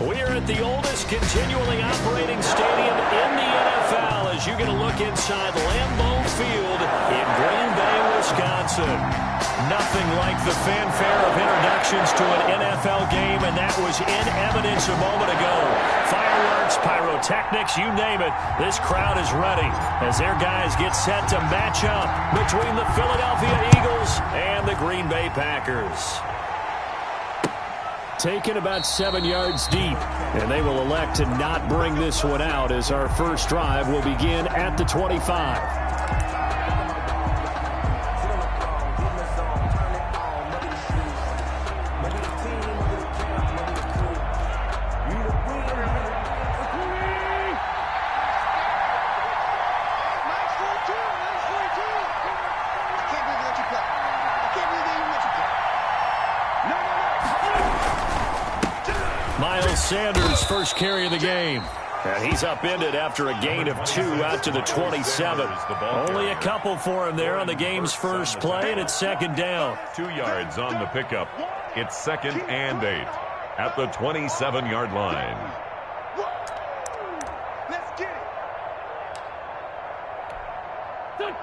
We're at the oldest continually operating stadium in the NFL as you get a look inside Lambeau Field in Green Bay, Wisconsin. Nothing like the fanfare of introductions to an NFL game, and that was in evidence a moment ago. Fireworks, pyrotechnics, you name it. This crowd is ready as their guys get set to match up between the Philadelphia Eagles and the Green Bay Packers. Taken about 7 yards deep, and they will elect to not bring this one out as our first drive will begin at the 25. Sanders first carry of the game. And he's upended after a gain of 2 out to the 27. Only a couple for him there on the game's first play, and it's second down. 2 yards on the pickup. It's 2nd and 8 at the 27-yard line. Let's get it. Let's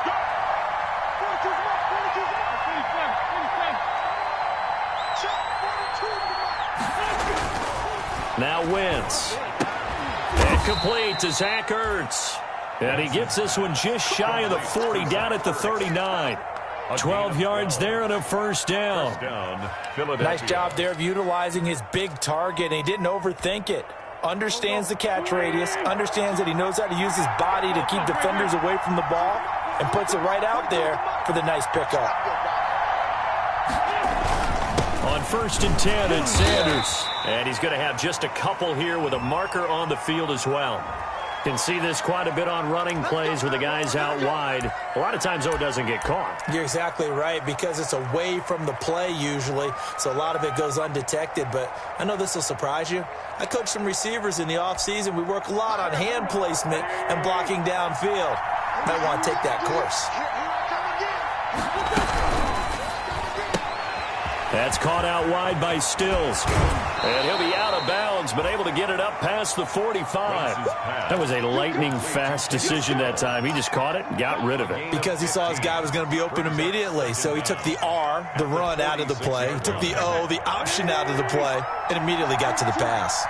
go. Now Wentz. And complete to Zach Ertz. And he gets this one just shy of the 40, down at the 39. 12 yards there and a first down. Nice job there of utilizing his big target. And he didn't overthink it. Understands the catch radius. Understands that he knows how to use his body to keep defenders away from the ball. And puts it right out there for the nice pickup. On 1st and 10, it's Sanders. And he's going to have just a couple here with a marker on the field as well. Can see this quite a bit on running plays with the guys out wide. A lot of times, though, it doesn't get caught. You're exactly right, because it's away from the play usually, so a lot of it goes undetected. But I know this will surprise you. I coach some receivers in the offseason. We work a lot on hand placement and blocking downfield. Might want to take that course. That's caught out wide by Stills. And he'll be out of bounds, but able to get it up past the 45. That was a lightning-fast decision that time. He just caught it and got rid of it. Because he saw his guy was going to be open immediately. So he took the R, the run, out of the play. He took the O, the option, out of the play, and immediately got to the pass.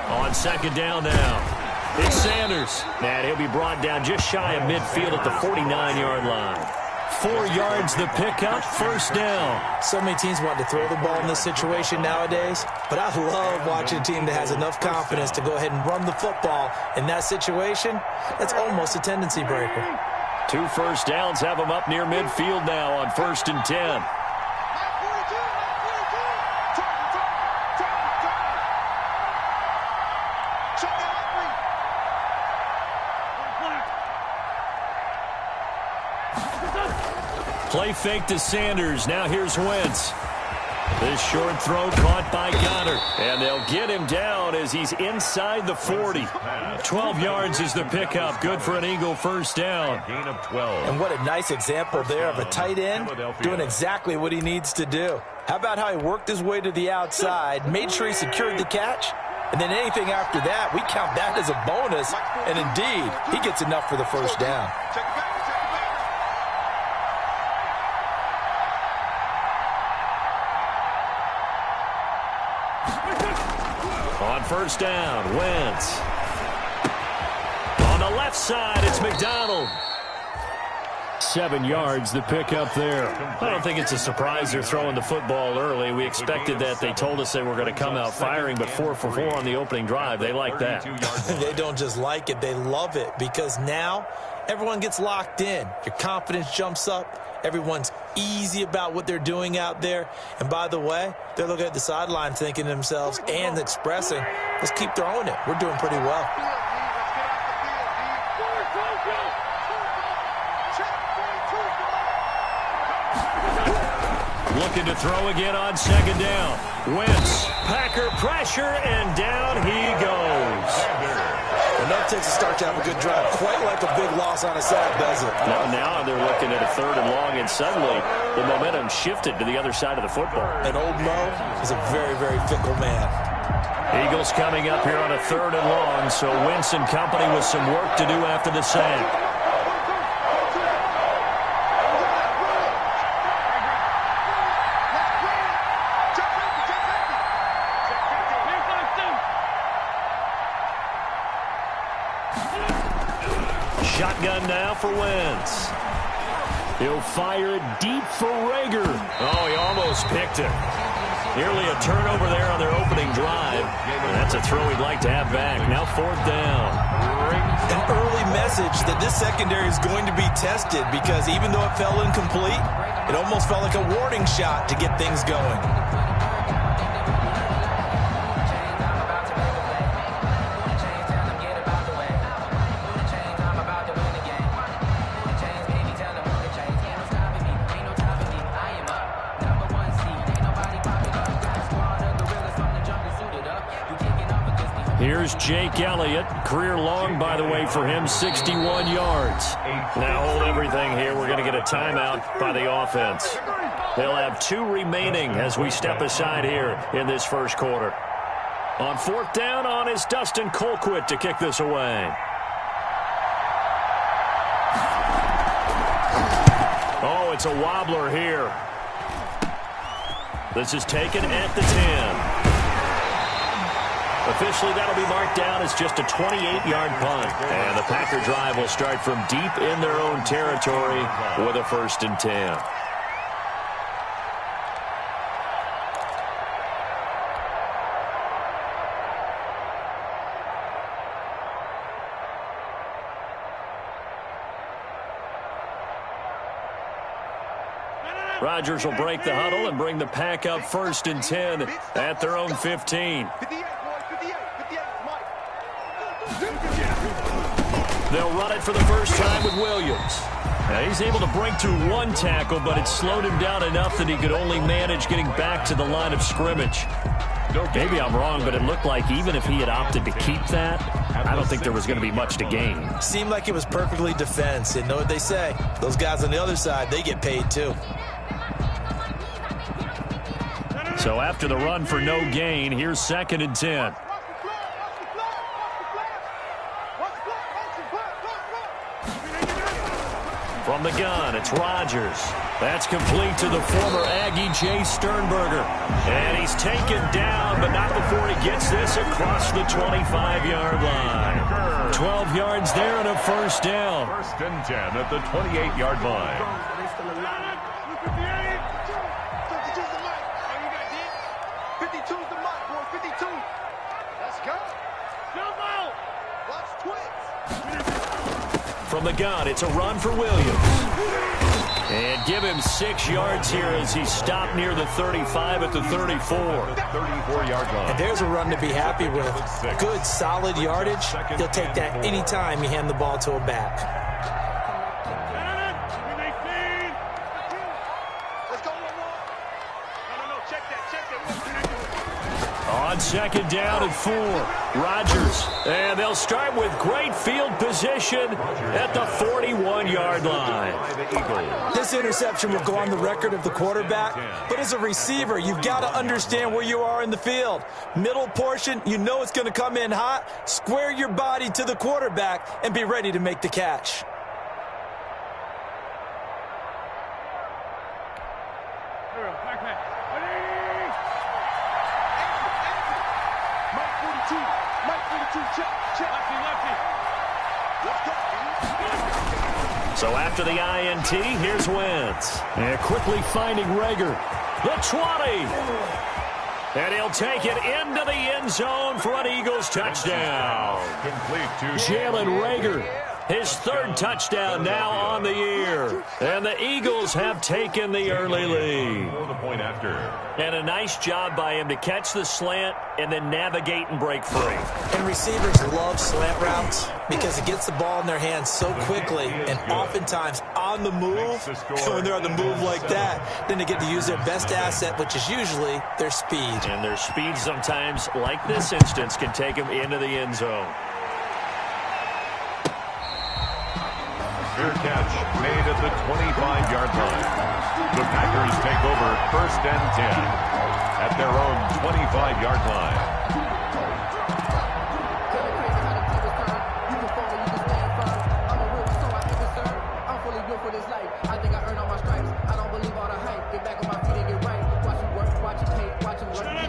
On second down now. It's Sanders. And he'll be brought down just shy of midfield at the 49-yard line. 4 yards the pickup, first down. So many teams want to throw the ball in this situation nowadays, but I love watching a team that has enough confidence to go ahead and run the football. In that situation, that's almost a tendency breaker. 2 first downs have them up near midfield now on 1st and 10. Play fake to Sanders. Now here's Wentz. This short throw caught by Goddard. And they'll get him down as he's inside the 40. 12 yards is the pickup. Good for an Eagle first down. Gain of 12. And what a nice example there of a tight end doing exactly what he needs to do. How about how he worked his way to the outside, made sure he secured the catch, and then anything after that, we count that as a bonus. And indeed, he gets enough for the first down. On first down, Wentz. On the left side, it's McDonald. 7 yards, the pickup there. I don't think it's a surprise they're throwing the football early. We expected that. They told us they were going to come out firing, but 4 for 4 on the opening drive. They like that. They don't just like it, they love it, because now everyone gets locked in. Your confidence jumps up. Everyone's easy about what they're doing out there. And by the way, they're looking at the sideline thinking to themselves and expressing, let's keep throwing it. We're doing pretty well. Looking to throw again on second down. Wentz, Packer pressure, and down he goes. Enough takes a start to have a good drive. Quite like a big loss on a sack, does it? Now they're looking at a 3rd and long, and suddenly the momentum shifted to the other side of the football. And old Mo is a very, very fickle man. Eagles coming up here on a 3rd and long, so Wentz and company with some work to do after the sack. Shotgun now for Wentz. He'll fire it deep for Rager. Oh, he almost picked it. Nearly a turnover there on their opening drive. And that's a throw he'd like to have back. Now 4th down. An early message that this secondary is going to be tested, because even though it fell incomplete, it almost felt like a warning shot to get things going. Here's Jake Elliott. Career long, by the way, for him, 61 yards. Now hold everything here. We're going to get a timeout by the offense. They'll have 2 remaining as we step aside here in this first quarter. On 4th down, on is Dustin Colquitt to kick this away. Oh, it's a wobbler here. This is taken at the 10. Officially, that'll be marked down as just a 28-yard punt. And the Packer drive will start from deep in their own territory with a 1st and 10. Rodgers will break the huddle and bring the Pack up 1st and 10 at their own 15. They'll run it for the first time with Williams. Now he's able to break through 1 tackle, but it slowed him down enough that he could only manage getting back to the line of scrimmage. Maybe I'm wrong, but it looked like even if he had opted to keep that, I don't think there was going to be much to gain. Seemed like it was perfectly defense. And know what they say? Those guys on the other side, they get paid too. So after the run for no gain, here's 2nd and 10. From the gun, it's Rodgers. That's complete to the former Aggie, Jay Sternberger. And he's taken down, but not before he gets this across the 25-yard line. 12 yards there and a 1st down. 1st and 10 at the 28-yard line. From the gun, it's a run for Williams. And give him 6 yards here as he's stopped near the 35 at the 34. 34-yard line. And there's a run to be happy with. Good, solid yardage. He'll take that anytime you hand the ball to a back. On 2nd down and 4, Rodgers. And they'll start with great field position at the 41-yard line. This interception will go on the record of the quarterback, but as a receiver, you've got to understand where you are in the field. Middle portion, you know it's going to come in hot. Square your body to the quarterback and be ready to make the catch. So after the INT, here's Wentz. And quickly finding Rager. The 20. And he'll take it into the end zone for an Eagles touchdown. Complete to Jalen Rager. His 3rd touchdown now on the year. And the Eagles have taken the early lead. For the point after. And a nice job by him to catch the slant and then navigate and break free. And receivers love slant routes because it gets the ball in their hands so quickly and oftentimes on the move. And when they're on the move like that, then they get to use their best asset, which is usually their speed. And their speed sometimes, like this instance, can take them into the end zone. Fair catch made at the 25-yard line. The Packers take over 1st and 10 at their own 25-yard line.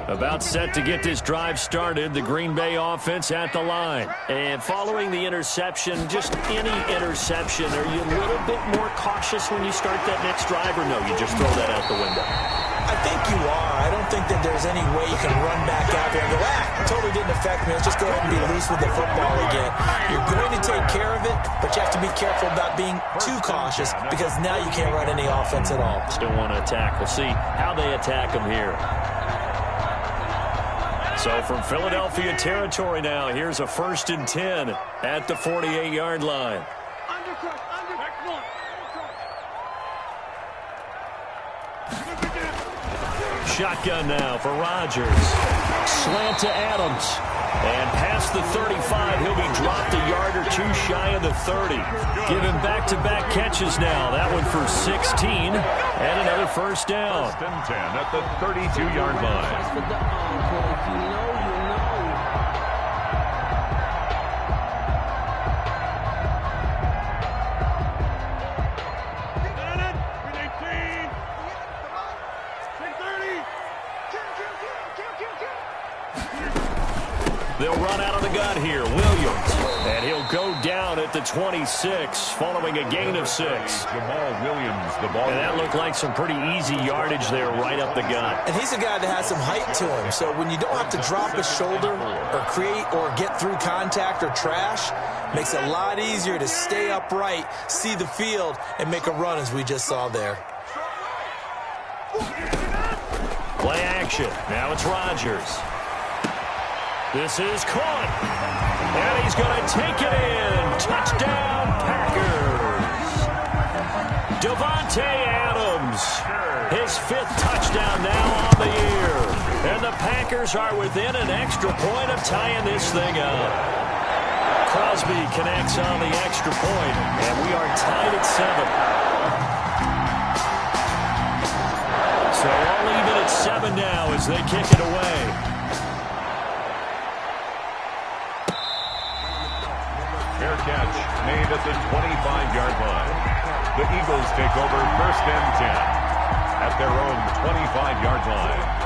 About set to get this drive started, the Green Bay offense at the line. And following the interception, just any interception, are you a little bit more cautious when you start that next drive, or no, you just throw that out the window? I think you are. I don't think that there's any way you can run back out there and go, totally didn't affect me. Let's just go ahead and be loose with the football again. You're going to take care of it, but you have to be careful about being too cautious because now you can't run any offense at all. Still want to attack. We'll see how they attack them here. So from Philadelphia territory now, here's a 1st and 10 at the 48-yard line. Shotgun now for Rodgers. Slant to Adams. And past the 35, he'll be dropped a yard or two shy of the 30. Giving back-to-back catches now. That one for 16 and another 1st down. 1st and 10 at the 32-yard line. They'll run out of the gun here. Williams. And he'll go down at the 26 following a gain of 6. Jamal Williams, the ball. And that looked like some pretty easy yardage there right up the gut. And he's a guy that has some height to him. So when you don't have to drop his shoulder or create or get through contact or trash, makes it a lot easier to stay upright, see the field, and make a run as we just saw there. Play action. Now it's Rodgers. This is caught. And he's going to take it in. Touchdown, Packers. Davante Adams. His 5th touchdown now on the year. And the Packers are within an extra point of tying this thing up. Crosby connects on the extra point. And we are tied at 7. So all even at 7 now as they kick it away. Fair catch made at the 25-yard line. The Eagles take over 1st and 10 at their own 25-yard line.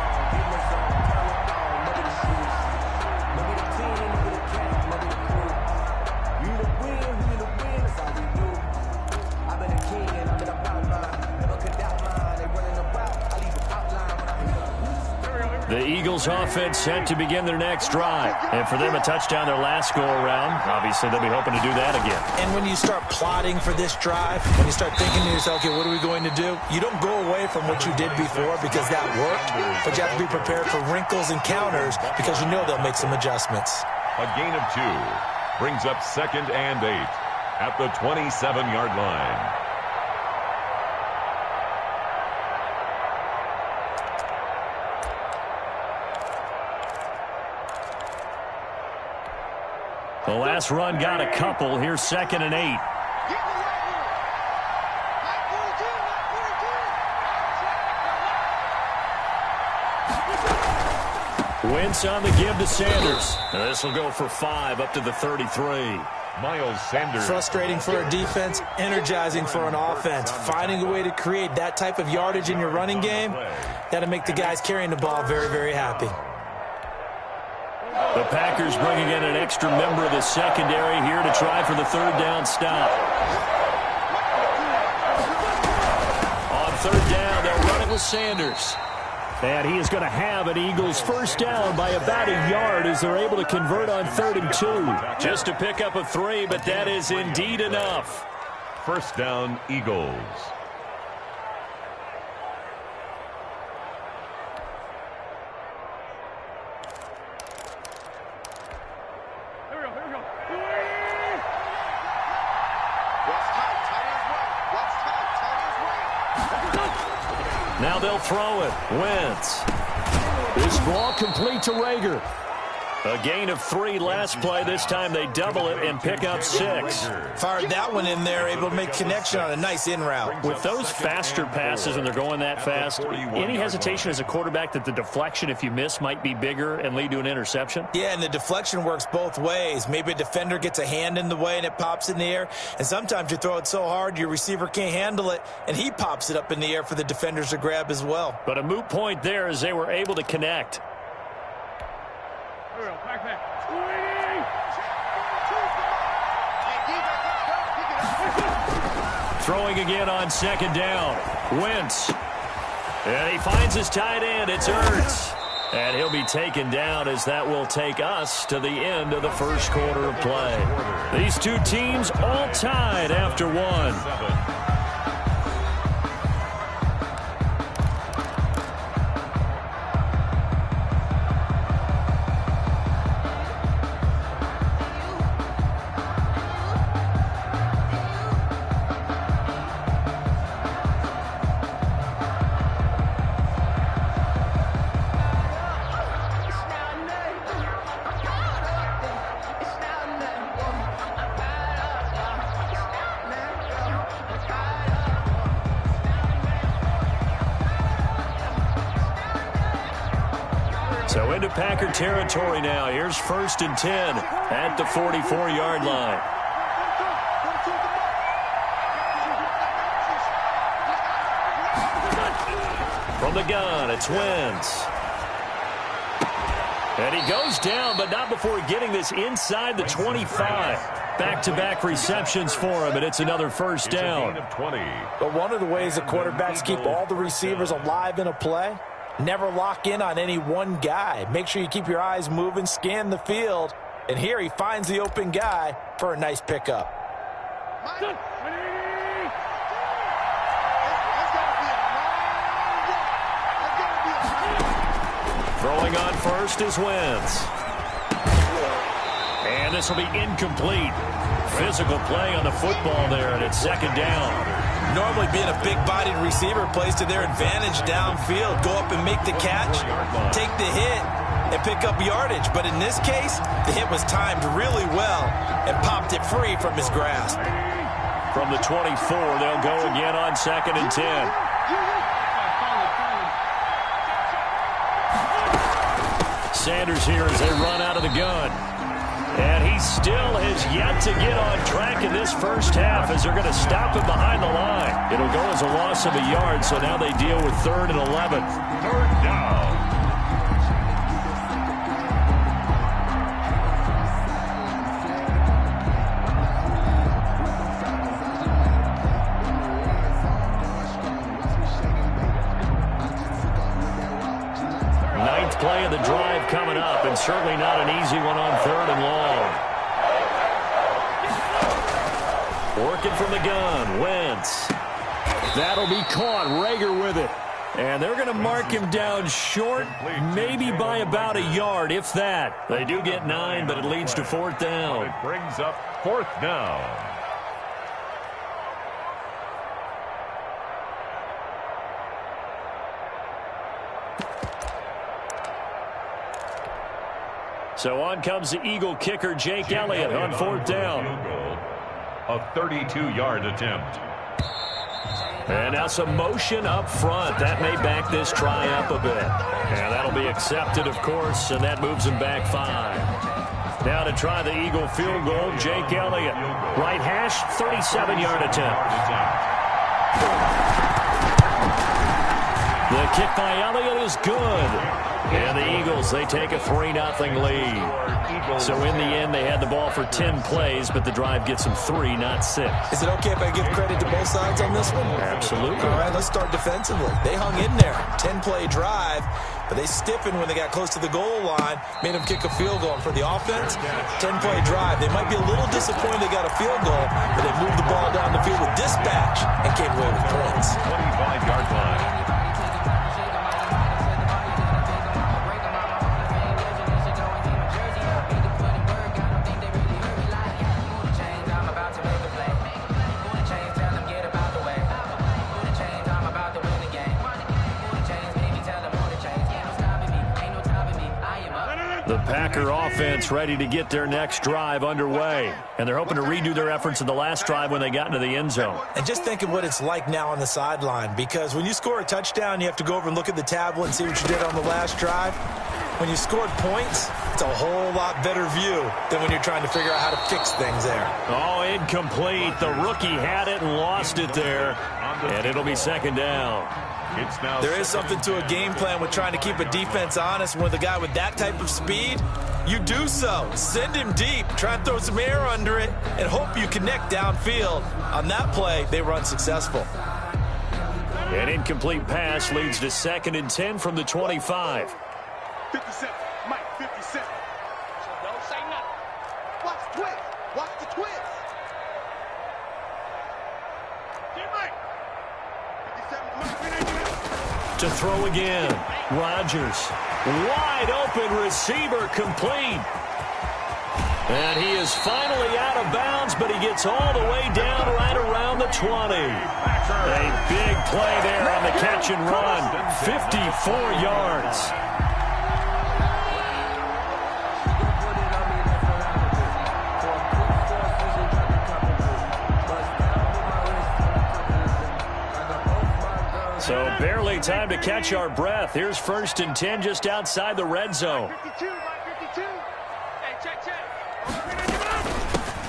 The Eagles offense set to begin their next drive. And for them, a touchdown their last go-around. Obviously, they'll be hoping to do that again. And when you start plotting for this drive, when you start thinking to yourself, okay, what are we going to do? You don't go away from what you did before because that worked, but you have to be prepared for wrinkles and counters because you know they'll make some adjustmts. A gain of 2 brings up 2nd and 8 at the 27-yard line. The last run got a couple. Here's 2nd and 8. Wentz on the give to Sanders. This will go for 5 up to the 33. Miles Sanders. Frustrating for a defense, energizing for an offense. Finding a way to create that type of yardage in your running game, that'll make the guys carrying the ball very, very happy. The Packers bringing in an extra member of the secondary here to try for the 3rd down stop. On 3rd down, they'll run it with Sanders. And he is going to have an Eagles 1st down by about a yard as they're able to convert on 3rd and 2. Just to pick up a 3, but that is indeed enough. 1st down, Eagles. Now they'll throw it. Wentz. This ball complete to Rager. A gain of 3 last play. This time they double it and pick up 6. Fired that one in there, able to make connection on a nice in route. With those faster passes and they're going that fast, any hesitation as a quarterback that the deflection, if you miss, might be bigger and lead to an interception? Yeah, and the deflection works both ways. Maybe a defender gets a hand in the way and it pops in the air. And sometimes you throw it so hard your receiver can't handle it, and he pops it up in the air for the defenders to grab as well. But a moot point there as they were able to connect. Throwing again on 2nd down. Wentz. And he finds his tight end. It's Ertz. And he'll be taken down as that will take us to the end of the first quarter of play. These two teams all tied after 1. So into Packer territory now. Here's 1st and 10 at the 44-yard line. From the gun, it's Wentz. And he goes down, but not before getting this inside the 25. Back-to-back receptions for him, and it's another first down. But one of the ways the quarterbacks keep all the receivers alive in a play, never lock in on any one guy. Make sure you keep your eyes moving, scan the field. And here he finds the open guy for a nice pickup. Throwing on first is Wentz. And this will be incomplete. Physical play on the football there, and it's 2nd down. Normally being a big-bodied receiver plays to their advantage downfield. Go up and make the catch, take the hit, and pick up yardage. But in this case, the hit was timed really well and popped it free from his grasp. From the 24, they'll go again on 2nd and 10. Sanders here as they run out of the gun. And he still has yet to get on track in this first half as they're going to stop him behind the line. It'll go as a loss of a yard, so now they deal with 3rd and 11. 3rd down. Ninth play of the drive coming up, and certainly not an easy one on 3rd and long. Working from the gun, Wentz. That'll be caught. Rager with it. And they're going to mark him down short, maybe by about a yard, if that. They do get 9, but it leads to 4th down. It brings up 4th down. So on comes the Eagle kicker, Jake Elliott, on 4th down. A 32-yard attempt. And now some motion up front. That may back this try up a bit. And that'll be accepted, of course, and that moves him back 5. Now to try the Eagle field goal, Jake Elliott. Right hash, 37-yard attempt. The kick by Elliott is good. And the Eagles, they take a 3-0 lead. So in the end, they had the ball for 10 plays, but the drive gets them 3, not 6. Is it okay if I give credit to both sides on this one? Absolutely. All right, let's start defensively. They hung in there. 10-play drive, but they stiffened when they got close to the goal line, made them kick a field goal. And for the offense, 10-play drive. They might be a little disappointed they got a field goal, but they moved the ball down the field with dispatch and came away with points. 25-yard line. The Packer offense ready to get their next drive underway. And they're hoping to redo their efforts in the last drive when they got into the end zone. And just think of what it's like now on the sideline, because when you score a touchdown, you have to go over and look at the tablet and see what you did on the last drive. When you scored points, it's a whole lot better view than when you're trying to figure out how to fix things there. Oh, incomplete. The rookie had it and lost it there. And it'll be second down. There is something to a game plan with trying to keep a defense honest. With a guy with that type of speed, you do so. Send him deep. Try and throw some air under it and hope you connect downfield. On that play, they were unsuccessful. An incomplete pass leads to 2nd and 10 from the 25. 57, Mike, 57. So don't say nothing. Watch the twist. Watch the twist. Mike. 57, Mike. To throw again. Rodgers. Wide open receiver complete. And he is finally out of bounds, but he gets all the way down right around the 20. A big play there on the catch and run. 54 yards. So barely time to catch our breath. Here's 1st and 10 just outside the red zone. 52, Mike, 52. Hey, check.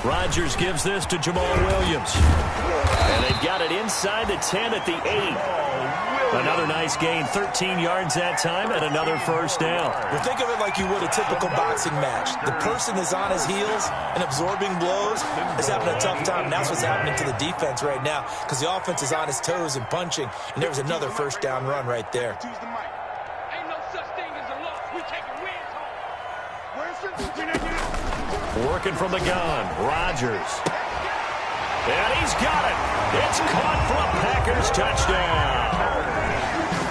Rodgers gives this to Jamal Williams. And they've got it inside the 10 at the 8. Another nice gain, 13 yards that time, and another first down. Well, think of it like you would a typical boxing match. The person is on his heels and absorbing blows is having a tough time. And that's what's happening to the defense right now, because the offense is on his toes and punching, and there was another first down run right there. Ain't no such thing as a loss. We taking wins home. Where's Working from the gun, Rodgers. And he's got it. It's caught for a Packers touchdown.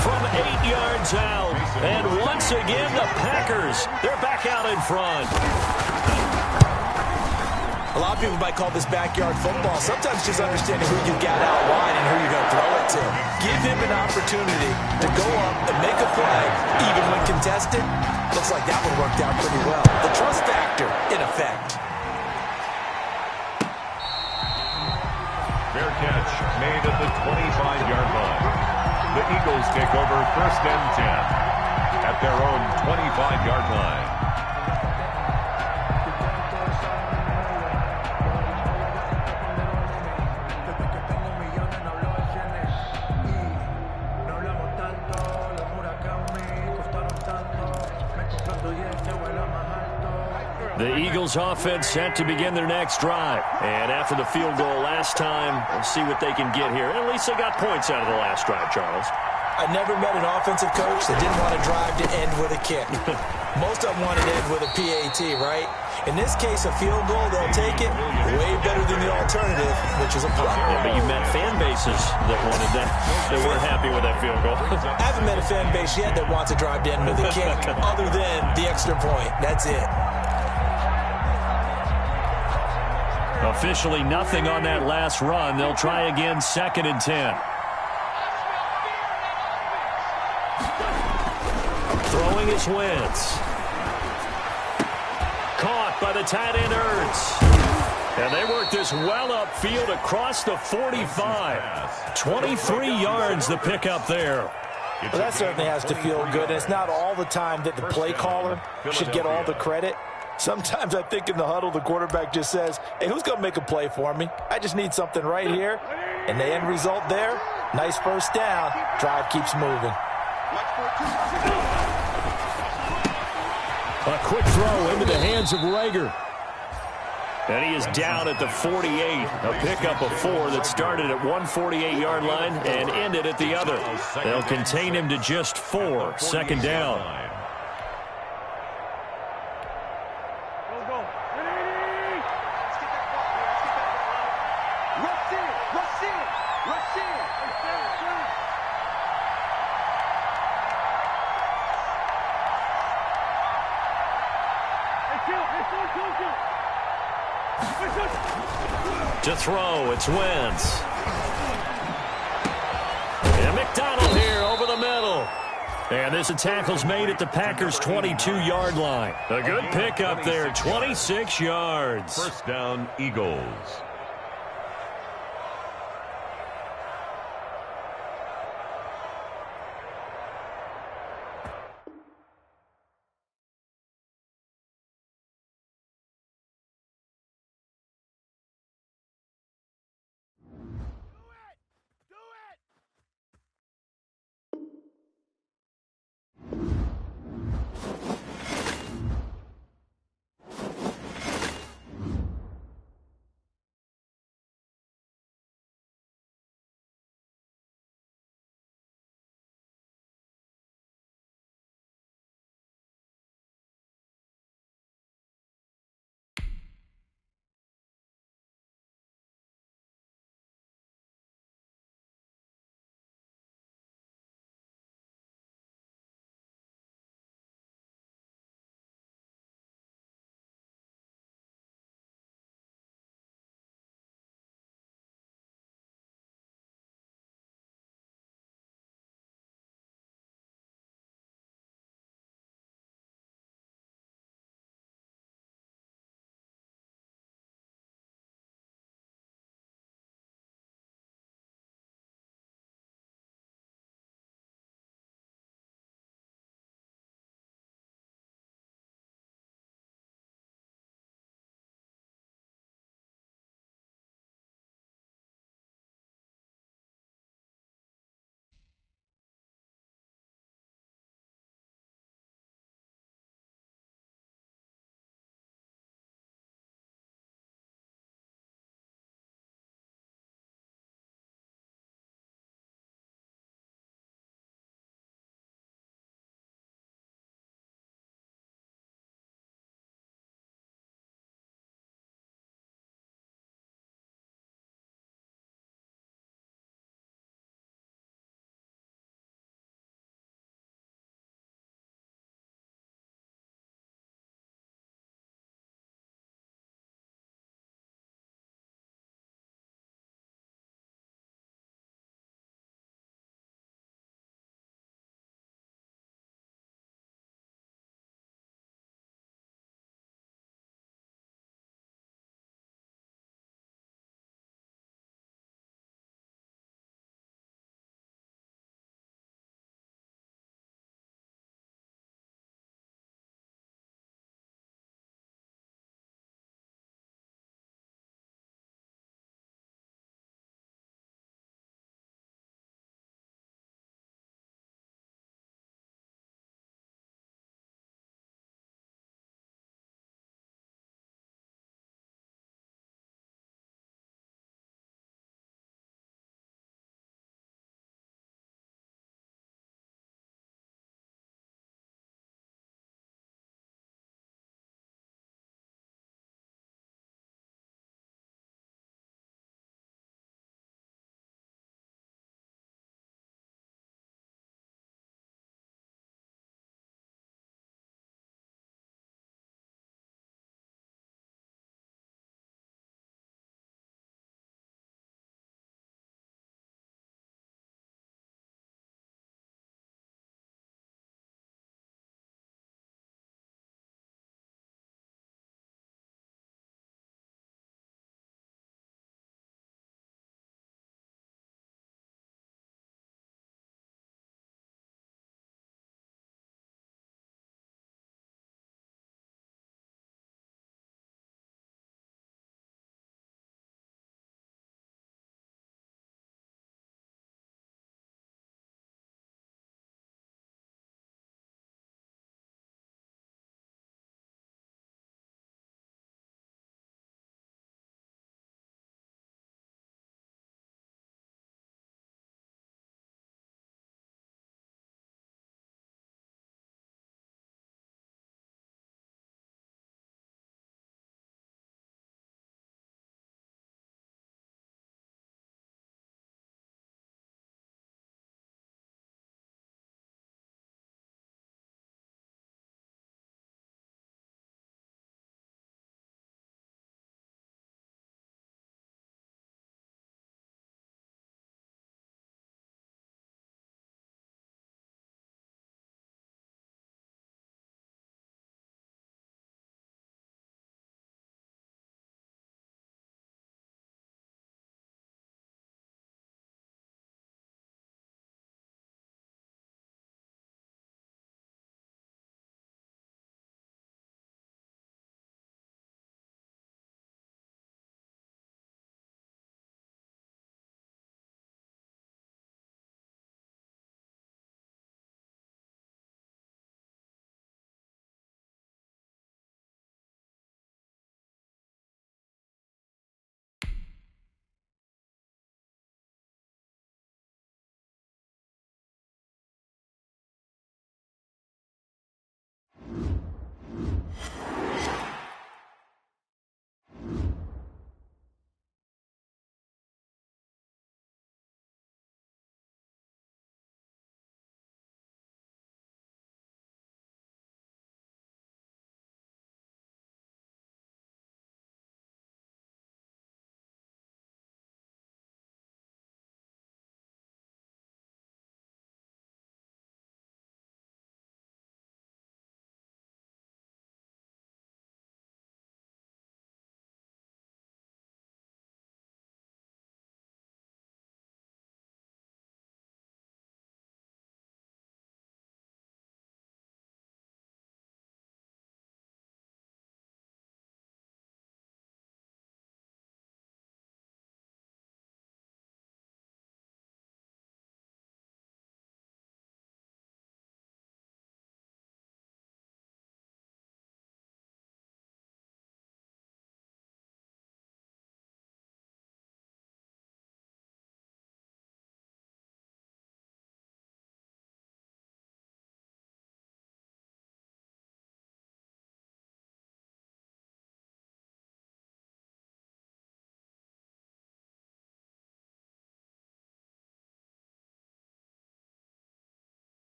From 8 yards out. And once again, the Packers, they're back out in front. A lot of people might call this backyard football. Sometimes just understanding who you got out wide and who you're going to throw it to. Give him an opportunity to go up and make a play, even when contested. Looks like that one worked out pretty well. The trust factor, in effect. Fair catch made at the 25-yard line. The Eagles take over 1st and 10 at their own 25-yard line. The Eagles offense set to begin their next drive. And after the field goal last time, we'll see what they can get here. At least they got points out of the last drive, Charles. I never met an offensive coach that didn't want to drive to end with a kick. Most of them wanted to end with a PAT, right? In this case, a field goal, they'll take it way better than the alternative, which is a punt. Yeah, but you met fan bases that wanted that, that weren't happy with that field goal. I haven't met a fan base yet that wants to drive to end with a kick, other than the extra point. That's it. Officially nothing on that last run. They'll try again, 2nd and 10. Throwing is Wentz. Caught by the tight end Ertz. And they work this well upfield across the 45. 23 yards the pickup there. Well, that certainly has to feel good. And it's not all the time that the play caller should get all the credit. Sometimes I think in the huddle, the quarterback just says, hey, who's going to make a play for me? I just need something right here. And the end result there, nice first down. Drive keeps moving. A quick throw into the hands of Rager. And he is down at the 48. A pickup of 4 that started at 148-yard line and ended at the other. They'll contain him to just 4. 2nd down. To throw, it's Wentz. And McDonald here over the middle. And this tackle's made at the Packers' 22-yard line. A good pickup there, 26 yards. First down, Eagles.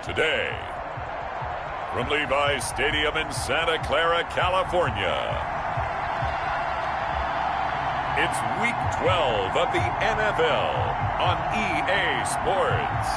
Today, from Levi's Stadium in Santa Clara, California, it's Week 12 of the NFL on EA Sports.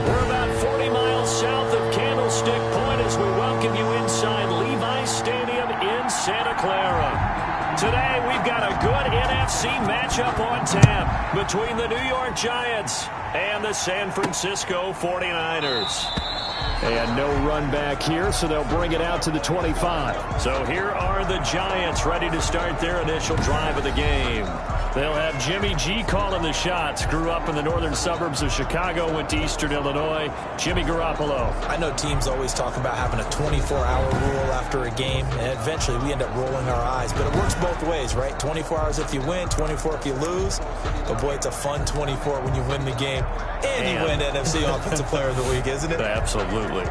We're about 40 miles south of Candlestick Point as we welcome you inside Levi's Stadium in Santa Clara. Today, we've got a good NFC matchup on tap between the New York Giants and the San Francisco 49ers. And no run back here, so they'll bring it out to the 25. So here are the Giants ready to start their initial drive of the game. They'll have Jimmy G calling the shots. Grew up in the northern suburbs of Chicago, went to Eastern Illinois. Jimmy Garoppolo. I know teams always talk about having a 24-hour rule after a game, and eventually we end up rolling our eyes. But it works both ways, right? 24 hours if you win, 24 if you lose. But, boy, it's a fun 24 when you win the game and you win NFC Offensive Player of the Week, isn't it? Absolutely.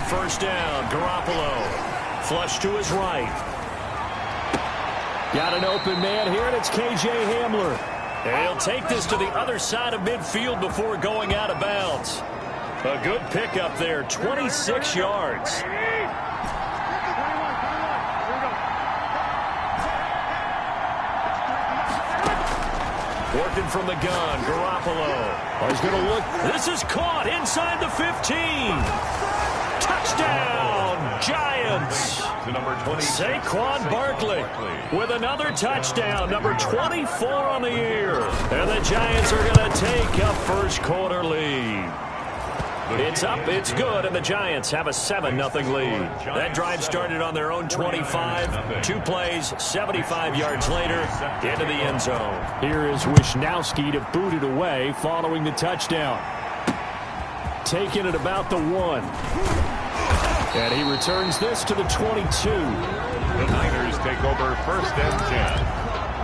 First down, Garoppolo. Flush to his right. Got an open man here, and it's K.J. Hamler. And he'll take this to the other side of midfield before going out of bounds. A good pickup there, 26 yards. Working from the gun, Garoppolo. He's going to look. This is caught inside the 15. Touchdown, Giants. Saquon Barkley with another touchdown, number 24 on the year. And the Giants are going to take a first quarter lead. It's up, it's good, and the Giants have a 7-0 lead. That drive started on their own 25. 2 plays, 75 yards later, into the end zone. Here is Wisnowski to boot it away following the touchdown. Taking it about the 1. And he returns this to the 22. The Niners take over first and 10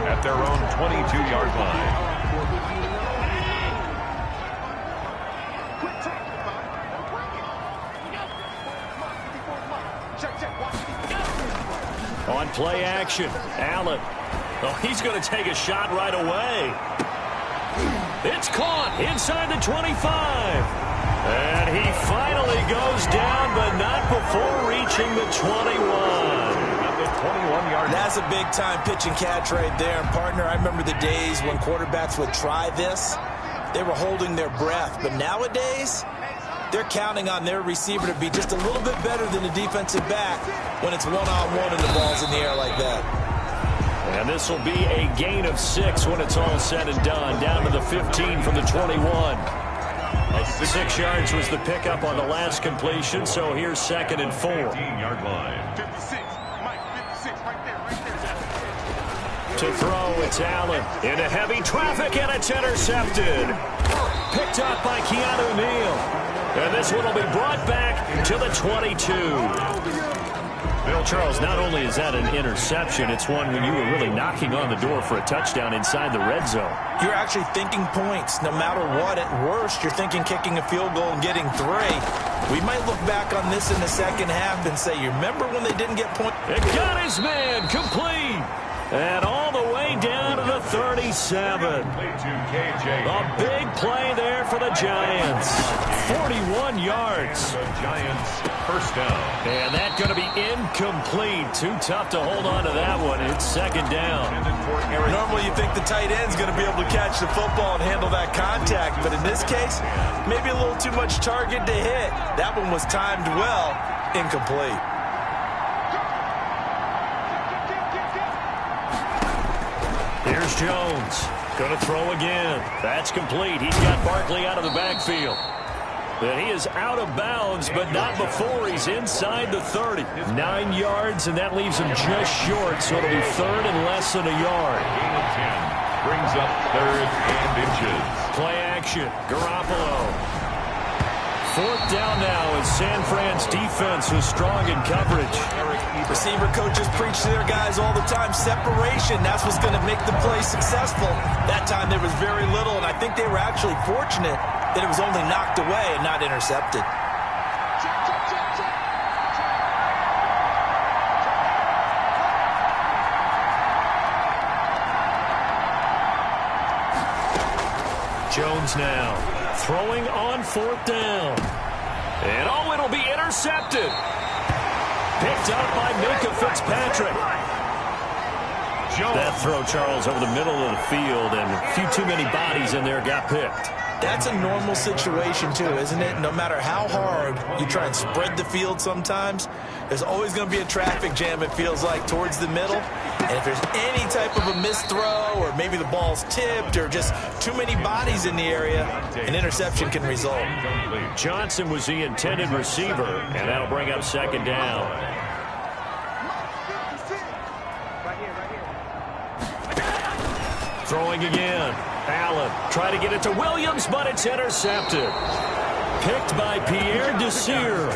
at their own 22-yard line. On play action, Allen. Oh, he's going to take a shot right away. It's caught inside the 25. And he finally goes down, but not before reaching the 21. That's a big-time pitch and catch right there. And, partner, I remember the days when quarterbacks would try this. They were holding their breath. But nowadays, they're counting on their receiver to be just a little bit better than the defensive back when it's one-on-one and the ball's in the air like that. And this will be a gain of 6 when it's all said and done. Down to the 15 from the 21. 6 yards was the pickup on the last completion, so here's 2nd and 4. 15-yard line. 56. Mike, 56 right there. To throw, it's Allen. Into heavy traffic, and it's intercepted. Picked up by Keanu Neal. And this one will be brought back to the 22. Well, Charles, not only is that an interception, it's one when you were really knocking on the door for a touchdown inside the red zone. You're actually thinking points. No matter what, at worst, you're thinking kicking a field goal and getting 3. We might look back on this in the second half and say, you remember when they didn't get points? It got his man complete. And all the way down to the 37. A big play there for the Giants. 41 yards. The Giants first down. And that's going to be incomplete. Too tough to hold on to that one. It's second down. Normally you think the tight end's going to be able to catch the football and handle that contact. But in this case, maybe a little too much target to hit. That one was timed well. Incomplete. Here's Jones. Going to throw again. That's complete. He's got Barkley out of the backfield. And he is out of bounds, but not before he's inside the 30. 9 yards, and that leaves him just short, so it'll be third and less than a yard. Gain of 10. Brings up third and inches. Play action. Garoppolo. Fourth down now as San Fran's defense is strong in coverage. Receiver coaches preach to their guys all the time. Separation, that's what's going to make the play successful. That time there was very little, and I think they were actually fortunate that it was only knocked away and not intercepted. Jones now throwing on fourth down. And oh, it'll be intercepted. Picked up by Minkah Fitzpatrick. That throw, Charles, over the middle of the field, and a few too many bodies in there got picked. That's a normal situation, too, isn't it? No matter how hard you try and spread the field sometimes, there's always going to be a traffic jam, it feels like, towards the middle. And if there's any type of a missed throw, or maybe the ball's tipped, or just too many bodies in the area, an interception can result. Johnson was the intended receiver, and that'll bring up second down. Throwing again. Allen try to get it to Williams, but it's intercepted. Picked by Pierre Desir.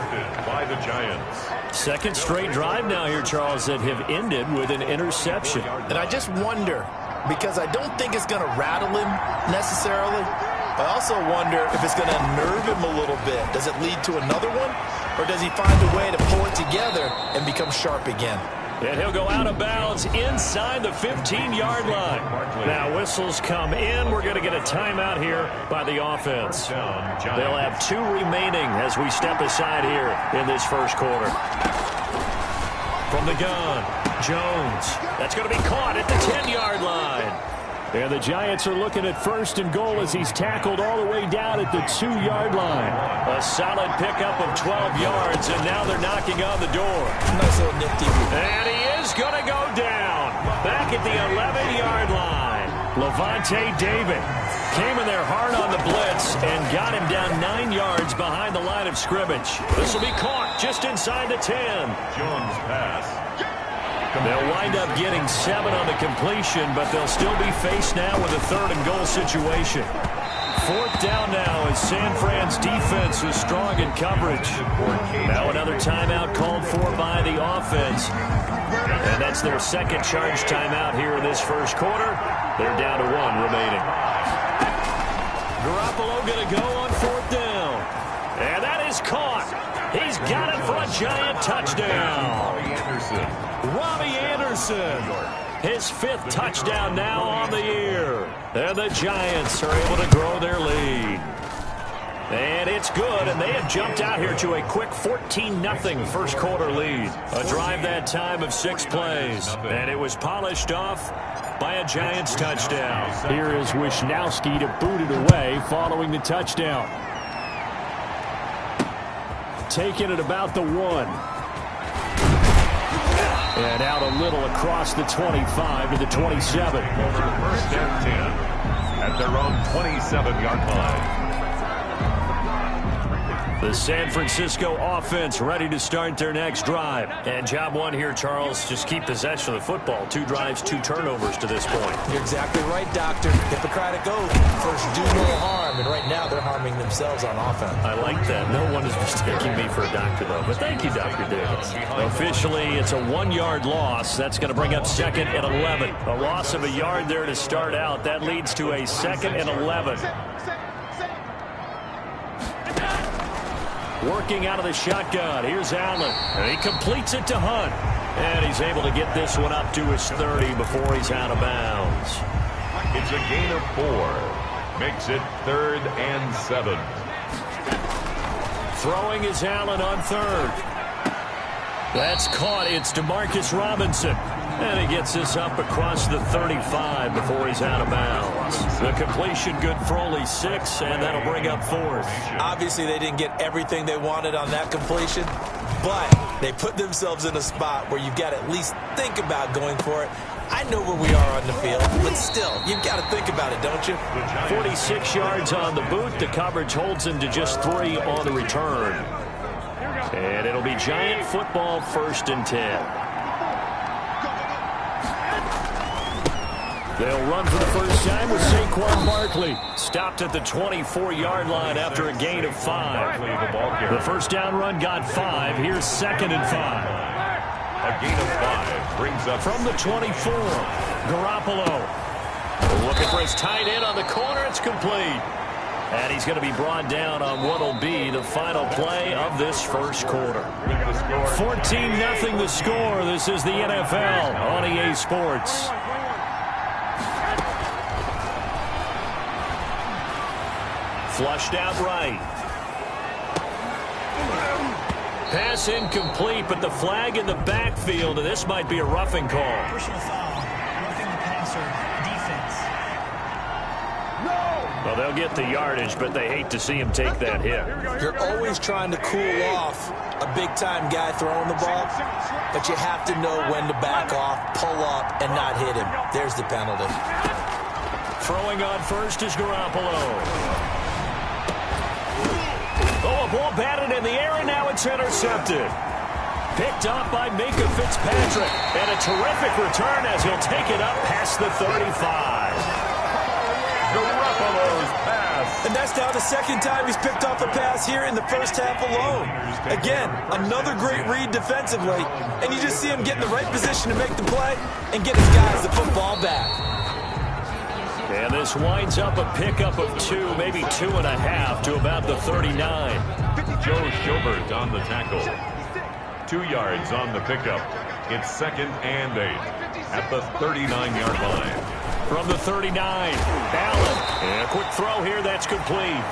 By the Giants. Second straight drive now here, Charles, that have ended with an interception. And I just wonder, because I don't think it's going to rattle him necessarily. I also wonder if it's going to unnerve him a little bit. Does it lead to another one? Or does he find a way to pull it together and become sharp again? And he'll go out of bounds inside the 15-yard line. Now whistles come in. We're going to get a timeout here by the offense. They'll have 2 remaining as we step aside here in this first quarter. From the gun, Jones. That's going to be caught at the 10-yard line. And the Giants are looking at first and goal as he's tackled all the way down at the 2-yard line. A solid pickup of 12 yards, and now they're knocking on the door. Nice little nifty. And he is going to go down. Back at the 11-yard line. Levante David came in there hard on the blitz and got him down 9 yards behind the line of scrimmage. This will be caught just inside the 10. Jones pass. They'll wind up getting 7 on the completion, but they'll still be faced now with a third and goal situation. Fourth down now as San Fran's defense is strong in coverage. Now another timeout called for by the offense. And that's their second charge timeout here in this first quarter. They're down to 1 remaining. Garoppolo going to go on fourth down. And that is caught. He's got it for a Giant touchdown. Robbie Anderson, his 5th touchdown now on the year. And the Giants are able to grow their lead. And it's good, and they have jumped out here to a quick 14-0 first quarter lead. A drive that time of 6 plays, and it was polished off by a Giants touchdown. Here is Wisnowski to boot it away following the touchdown. Taking it about the 1. And out a little across the 25 to the 27. Over first and 10 at their own 27-yard line. The San Francisco offense ready to start their next drive. And job one here, Charles, just keep possession of the football. 2 drives, 2 turnovers to this point. You're exactly right, Doctor. Hippocratic oath. First, do no harm. And right now, they're harming themselves on offense. I like that. No one is mistaking me for a doctor, though. But thank you, Dr. Davis. Officially, it's a 1-yard loss. That's going to bring up 2nd and 11. A loss of a yard there to start out. That leads to a 2nd and 11. Working out of the shotgun. Here's Allen. And he completes it to Hunt. And he's able to get this one up to his 30 before he's out of bounds. It's a gain of 4. Makes it 3rd and 7. Throwing is Allen on 3rd. That's caught. It's Demarcus Robinson. And he gets this up across the 35 before he's out of bounds. The completion good for only 6, and that'll bring up 4th. Obviously, they didn't get everything they wanted on that completion, but they put themselves in a spot where you've got to at least think about going for it. I know where we are on the field, but still, you've got to think about it, don't you? 46 yards on the boot. The coverage holds him to just 3 on the return. And it'll be Giant football, 1st and 10. They'll run for the first time with Saquon Barkley. Stopped at the 24-yard line after a gain of 5. The first down run got 5. Here's 2nd and 5. A gain of 5 brings up from the 24. Garoppolo looking for his tight end on the corner. It's complete. And he's going to be brought down on what will be the final play of this first quarter. 14-0 the score. This is the NFL on EA Sports. Flushed out right. Pass incomplete, but the flag in the backfield, and this might be a roughing call. Personal foul. Roughing the passer. Defense. Well, they'll get the yardage, but they hate to see him take that hit. You're always trying to cool off a big-time guy throwing the ball, but you have to know when to back off, pull up, and not hit him. There's the penalty. Throwing on first is Garoppolo. Oh, a ball batted in the air, and now it's intercepted. Picked up by Minkah Fitzpatrick. And a terrific return as he'll take it up past the 35. Garoppolo's pass. And that's now the 2nd time he's picked off a pass here in the first half alone. Again, another great read defensively. And you just see him get in the right position to make the play and get his guys the football back. And this winds up a pickup of 2, maybe 2.5 to about the 39. Joe Schobert on the tackle. 2 yards on the pickup. It's 2nd and 8 at the 39-yard line. From the 39, Allen. And a quick throw here, that's complete.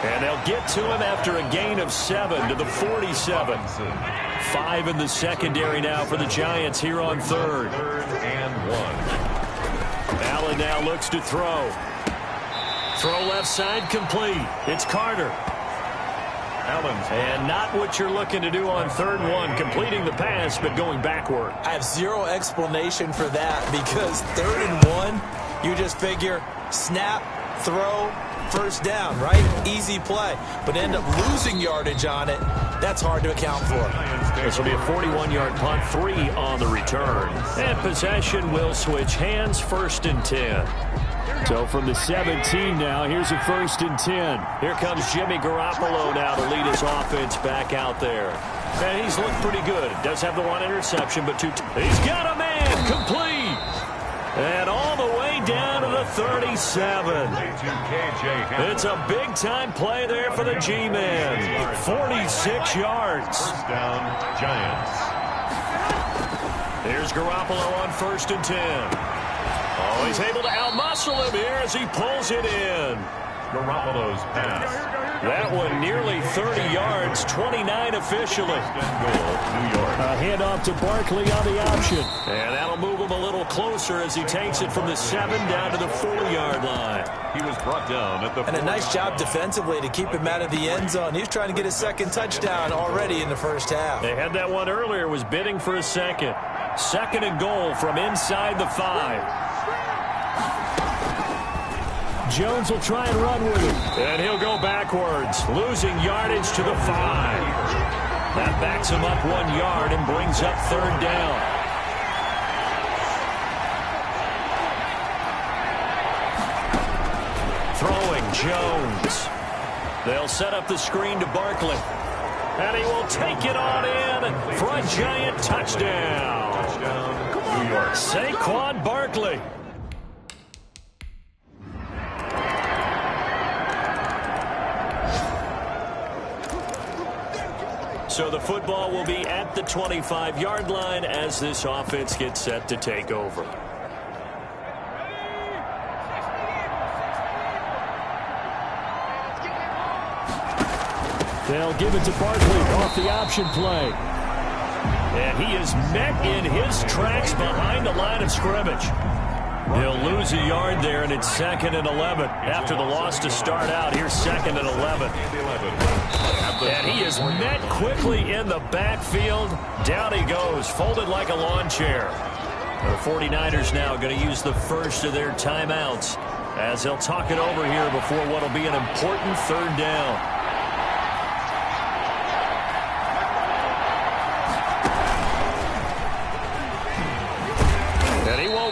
And they'll get to him after a gain of 7 to the 47. 5 in the secondary now for the Giants here on 3rd. 3rd and 1. Allen now looks to throw. Throw left side complete. It's Carter. Allen's. And not what you're looking to do on 3rd and 1, completing the pass, but going backward. I have zero explanation for that because 3rd and 1, you just figure snap, throw, first down, right? Easy play. But end up losing yardage on it. That's hard to account for. This will be a 41-yard punt, 3 on the return. And possession will switch hands, 1st and 10. So from the 17 now, here's a 1st and 10. Here comes Jimmy Garoppolo now to lead his offense back out there. And he's looked pretty good. Does have the 1 interception, but 2. He's got a man complete. And all the way down to the 37. It's a big-time play there for the G-Man. 46 yards. First down, Giants. Here's Garoppolo on 1st and 10. Oh, he's able to outmuscle him here as he pulls it in. Garoppolo's pass. That one nearly 30 yards, 29 officially. Goal, New York. A handoff to Barkley on the option. And that'll move him a little closer as he takes it from the 7 down to the 4-yard line. He was brought down at the And a nice job defensively to keep him out of the end zone. He's trying to get his 2nd touchdown already in the first half. They had that one earlier, was bidding for a 2nd. 2nd and goal from inside the 5. Jones will try and run with it. And he'll go backwards, losing yardage to the 5. That backs him up 1 yard and brings up 3rd down. Throwing Jones. They'll set up the screen to Barkley. And he will take it on in for a giant touchdown. New York. Saquon Barkley. So the football will be at the 25-yard line as this offense gets set to take over. They'll give it to Barkley off the option play. And he is met in his tracks behind the line of scrimmage. He'll lose a yard there, and it's 2nd and 11. After the loss to start out, here's 2nd and 11. And he is met quickly in the backfield. Down he goes, folded like a lawn chair. The 49ers now going to use the first of their timeouts as they'll talk it over here before what will be an important 3rd down.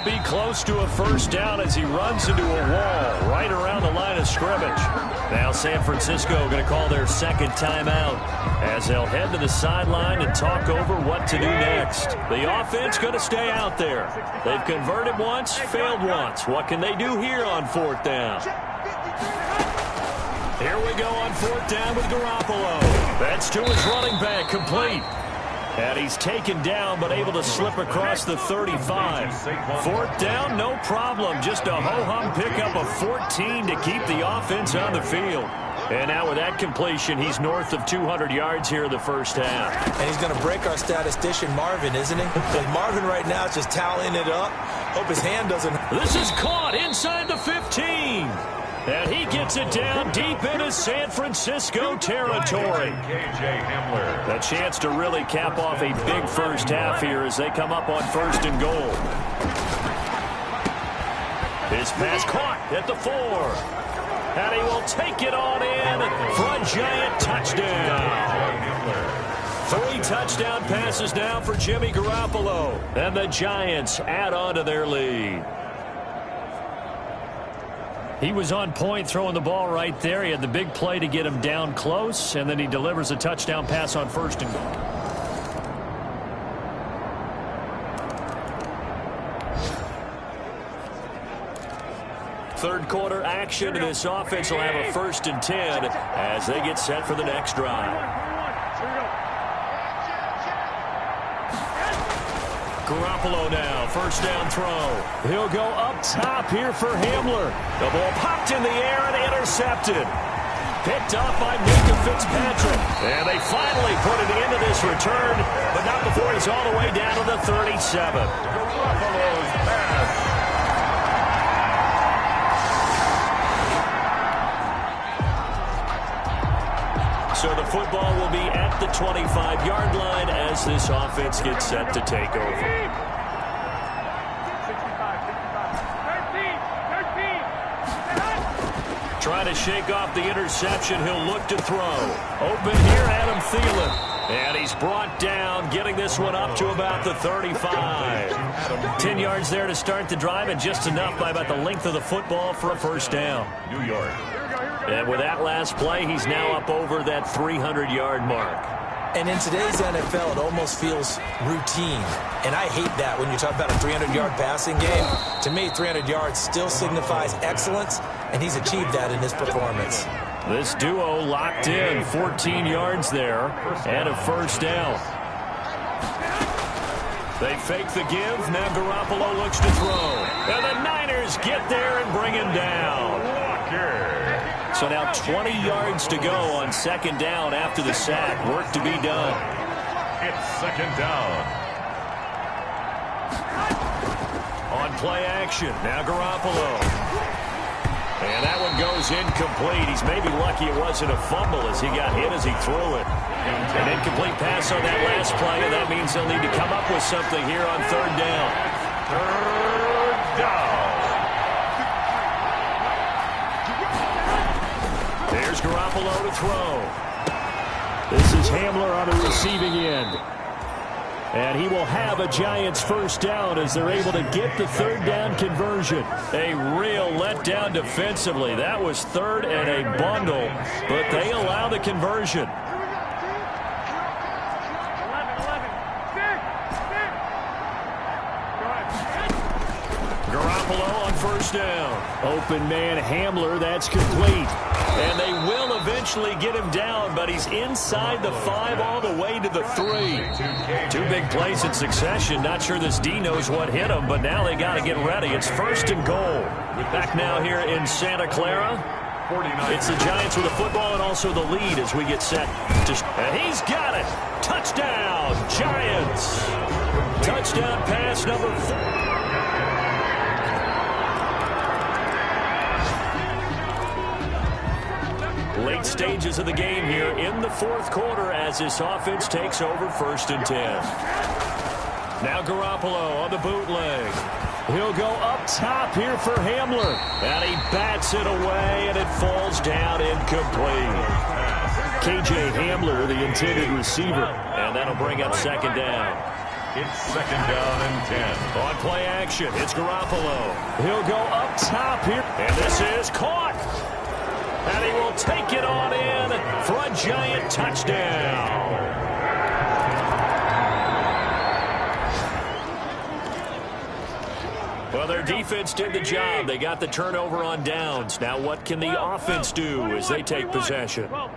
Be close to a 1st down as he runs into a wall right around the line of scrimmage. Now San Francisco going to call their 2nd timeout as they'll head to the sideline and talk over what to do next. The offense going to stay out there. They've converted once, failed once. What can they do here on 4th down? Here we go on 4th down with Garoppolo. That's to his running back, complete. And he's taken down, but able to slip across the 35. 4th down, no problem. Just a ho-hum pickup of 14 to keep the offense on the field. And now with that completion, he's north of 200 yards here in the 1st half. And he's going to break our statistician, Marvin, isn't he? Because Marvin right now is just tallying it up. Hope his hand doesn't. This is caught inside the 15. And he gets it down deep into San Francisco territory. A chance to really cap off a big 1st half here as they come up on 1st and goal. His pass caught at the 4. And he will take it on in for a giant touchdown. 3 touchdown passes now for Jimmy Garoppolo. And the Giants add on to their lead. He was on point throwing the ball right there. He had the big play to get him down close, and then he delivers a touchdown pass on 1st and goal. Third quarter action, and this offense will have a 1st and 10 as they get set for the next drive. Garoppolo now, 1st down throw. He'll go up top here for Hamler. The ball popped in the air and intercepted. Picked off by Minkah Fitzpatrick. And they finally put it into this return, but not before he's all the way down to the 37. Garoppolo's pass. So the football will be at the 25-yard line as this offense gets set to take over. 13. Trying to shake off the interception. He'll look to throw. Open here, Adam Thielen. And he's brought down, getting this one up to about the 35. 10 yards there to start the drive, and just enough by about the length of the football for a 1st down. New York. And with that last play, he's now up over that 300-yard mark. And in today's NFL, it almost feels routine. And I hate that when you talk about a 300-yard passing game. To me, 300 yards still signifies excellence, and he's achieved that in his performance. This duo locked in, 14 yards there, and a 1st down. They fake the give. Now Garoppolo looks to throw. And the Niners get there and bring him down. So now 20 yards to go on 2nd down after the sack. Work to be done. It's 2nd down. On play action. Now Garoppolo. And that one goes incomplete. He's maybe lucky it wasn't a fumble as he got hit as he threw it. An incomplete pass on that last play, and that means they'll need to come up with something here on 3rd down. 3rd down. Here's Garoppolo to throw. This is Hamler on the receiving end. And he will have a Giants first down as they're able to get the third down conversion. A real letdown defensively. That was third and a bundle, but they allow the conversion. Garoppolo on first down. Open man Hamler, that's complete. And they will eventually get him down, but he's inside the 5 all the way to the 3. 2 big plays in succession. Not sure this D knows what hit him, but now they got to get ready. It's first and goal. Back now here in Santa Clara. It's the Giants with the football and also the lead as we get set. And he's got it. Touchdown, Giants. Touchdown pass number 4. Late stages of the game here in the fourth quarter as this offense takes over first and 10. Now Garoppolo on the bootleg. He'll go up top here for Hamler. And he bats it away, and it falls down incomplete. K.J. Hamler, the intended receiver. And that'll bring up second down. It's second down and 10. On play action, it's Garoppolo. He'll go up top here. And this is caught. And he will take it on in for a Giant touchdown. Well, their defense did the job. They got the turnover on downs. Now what can the offense do as they take possession? Now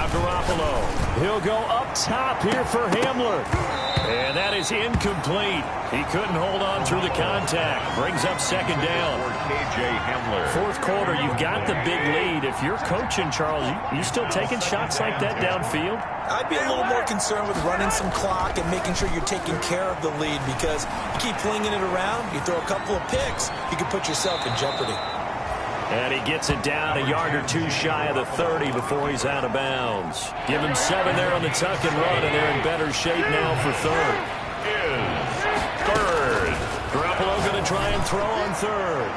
Garoppolo. He'll go up top here for Hamler. And that is incomplete. He couldn't hold on through the contact. Brings up second down. For K.J. Hamler. Fourth quarter, you've got the big lead. If you're coaching, Charles, you still taking shots like that downfield? I'd be a little more concerned with running some clock and making sure you're taking care of the lead, because you keep flinging it around, you throw a couple of picks, you can put yourself in jeopardy. And he gets it down a yard or two shy of the 30 before he's out of bounds. Give him 7 there on the tuck and run, and they're in better shape now for third. Garoppolo going to try and throw on third.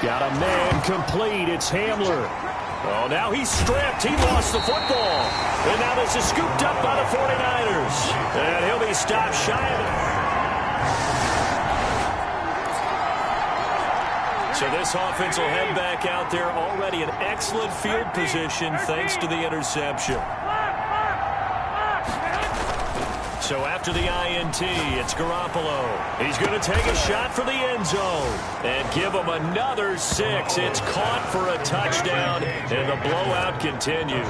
Got a man complete. It's Hamler. Oh, now he's stripped. He lost the football. And now this is scooped up by the 49ers. And he'll be stopped shy of it. So this offense will head back out there already in excellent field position thanks to the interception. So after the INT, it's Garoppolo. He's going to take a shot for the end zone and give him another 6. It's caught for a touchdown, and the blowout continues.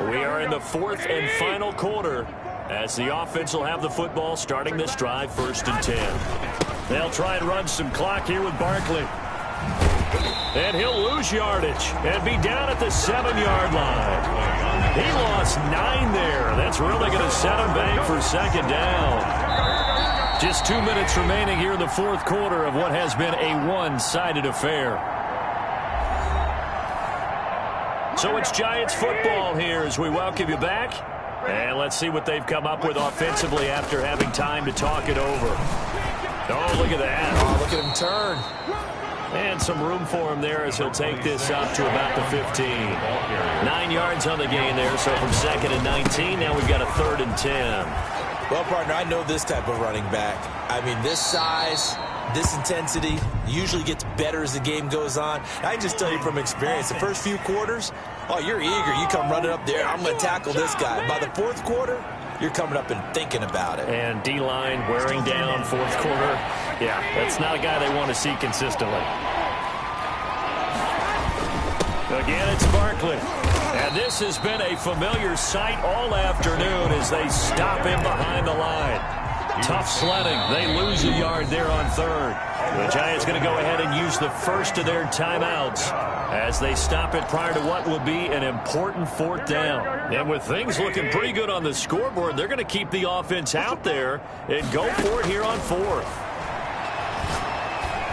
We are in the fourth and final quarter as the offense will have the football starting this drive first and 10. They'll try and run some clock here with Barkley. And he'll lose yardage and be down at the 7-yard line. He lost 9 there. That's really going to set him back for second down. Just 2 minutes remaining here in the fourth quarter of what has been a one-sided affair. So it's Giants football here as we welcome you back. And let's see what they've come up with offensively after having time to talk it over. Oh, look at that. Oh, look at him turn. And some room for him there as he'll take this up to about the 15. 9 yards on the gain there, so from second and 19, now we've got a third and 10. Well, partner, I know this type of running back. I mean, this size, this intensity usually gets better as the game goes on. I can just tell you from experience, the first few quarters, oh, you're eager. You come running up there, I'm going to tackle this guy. By the fourth quarter, you're coming up and thinking about it. And D-line wearing down fourth quarter. Yeah, that's not a guy they want to see consistently. Again, it's Barkley. And this has been a familiar sight all afternoon as they stop him behind the line. Tough sledding. They lose a yard there on third. The Giants going to go ahead and use the first of their timeouts as they stop it prior to what will be an important fourth down. And with things looking pretty good on the scoreboard, they're going to keep the offense out there and go for it here on fourth.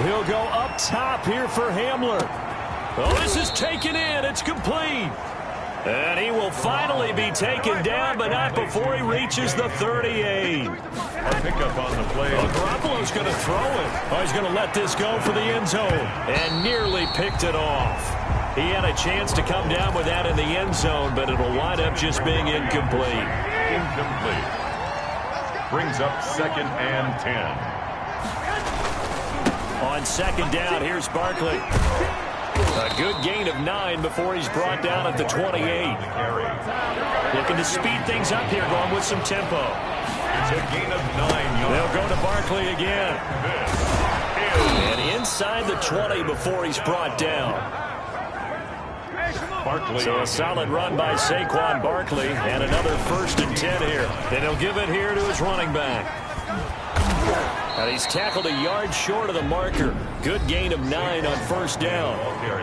He'll go up top here for Hamler. Oh, this is taken in. It's complete. And he will finally be taken down, but not before he reaches the 38. A pickup on the play. Well, Garoppolo's going to throw it. Oh, he's going to let this go for the end zone. And nearly picked it off. He had a chance to come down with that in the end zone, but it'll wind up just being incomplete. Incomplete. Brings up 2nd and 10. On 2nd down, here's Barkley. A good gain of 9 before he's brought down at the 28. Looking to speed things up here, going with some tempo. It's a gain of 9 yards. They'll go to Barkley again. And inside the 20 before he's brought down. Barkley. So a solid run by Saquon Barkley, and another 1st and 10 here. And he'll give it here to his running back. And he's tackled a yard short of the marker. Good gain of 9 on 1st down.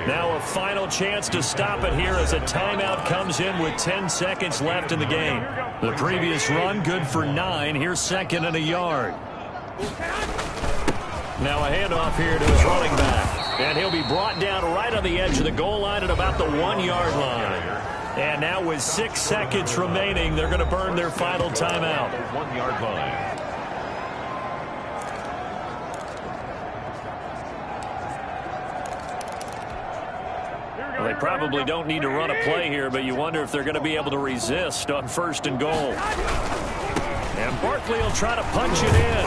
Now a final chance to stop it here as a timeout comes in with 10 seconds left in the game. The previous run good for 9. Here's 2nd and a yard. Now a handoff here to his running back. And he'll be brought down right on the edge of the goal line at about the 1-yard line. And now with 6 seconds remaining, they're going to burn their final timeout. 1-yard line. Well, they probably don't need to run a play here, but you wonder if they're going to be able to resist on 1st and goal. And Barkley will try to punch it in.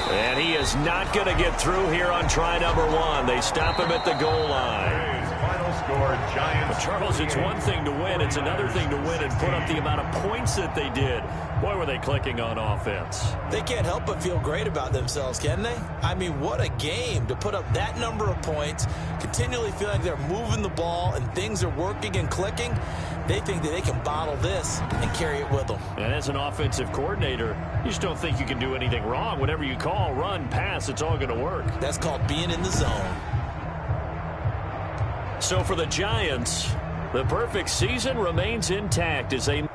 And he is not going to get through here on try number 1. They stop him at the goal line. Final score, Giants. But Charles, it's one thing to win. It's another thing to win and put up the amount of points that they did. Boy, were they clicking on offense. They can't help but feel great about themselves, can they? I mean, what a game to put up that number of points, continually feeling like they're moving the ball and things are working and clicking. They think that they can bottle this and carry it with them. And as an offensive coordinator, you just don't think you can do anything wrong. Whatever you call, run, pass, it's all going to work. That's called being in the zone. So for the Giants, the perfect season remains intact as they